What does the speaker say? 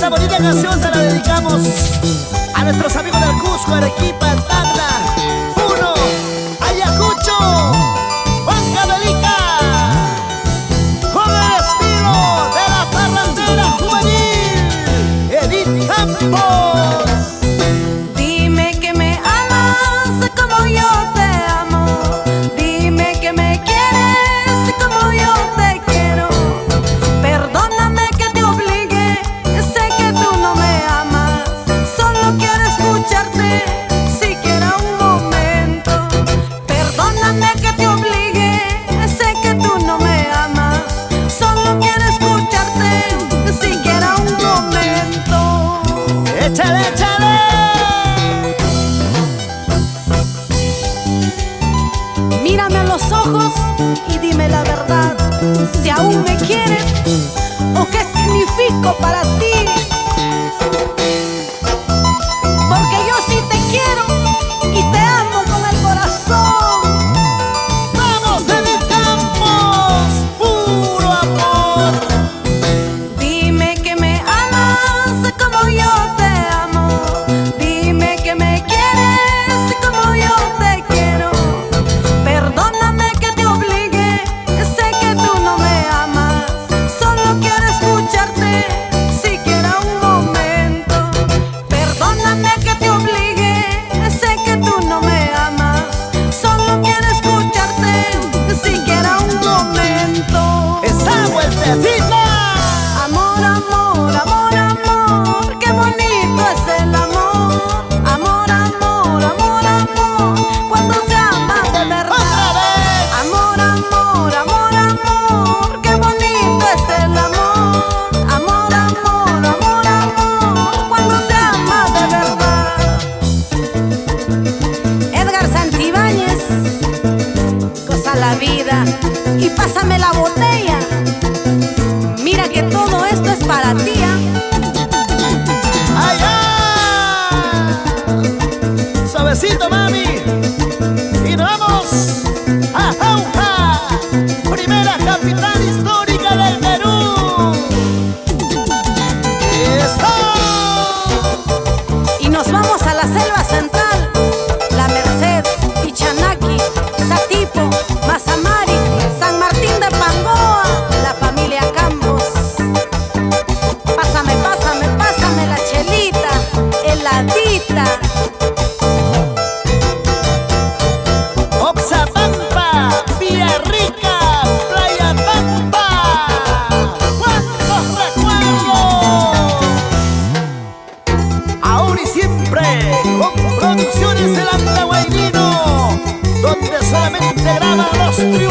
Esta bonita canción se la dedicamos a nuestros amigos del Cusco, Arequipa, Tacna, Puno, Ayacucho, Huancavelica, con el estilo de la parrandera juvenil, Edith Campos. Dime que me amas como yo te amo. Dime que me quieres como yo te quiero. Perdóname que te obligue, sé que tú no me amas. Solo quiero escucharte, siquiera un momento. Perdóname que te obligue, sé que tú no me amas. Solo quiero escucharte, siquiera un momento. ¡Échale, échale! Mírame a los ojos y dime la verdad, si aún me quieres o qué significo para ti. Porque yo sí te quiero y te amo con el corazón. ¡Vamos, Edith Campos! ¡Puro amor! Dime que me amas como yo te amo. Dime que me quieres como yo te quiero. Perdóname que te obligue, sé que tú no me amas. Solo quiero escucharte, siquiera un momento. Perdóname que te obligue, sé que tú no me amas. Solo quiero escucharte, siquiera un momento. ¡Esa vueltecita! Amor, amor, amor, amor, qué bonito es el amor. Amor, amor, amor, amor, cuando se ama de verdad. ¡Otra vez! Amor, amor, amor, amor, qué bonito es el amor. Amor, amor, amor, amor, cuando se ama de verdad. Edgar Santibáñez, goza la vida y pásame la botella. Mira que todo esto es para ti, ¿ah? ¡Allá! Suavecito, mami. Y nos vamos a Jauja, primera capital histórica del Perú. ¡Eso! Y nos vamos a la selva central, La Merced, Pichanaki, Satipo, Mazamari, San Martín de Pangoa, la familia Campos. Pásame, pásame, pásame la chelita, heladita. Oxapampa, Villarrica, Playa Pampa. ¡Cuántos recuerdos! Ahora y siempre, con Producciones El Antahuaylino, donde solamente graban los triunfos.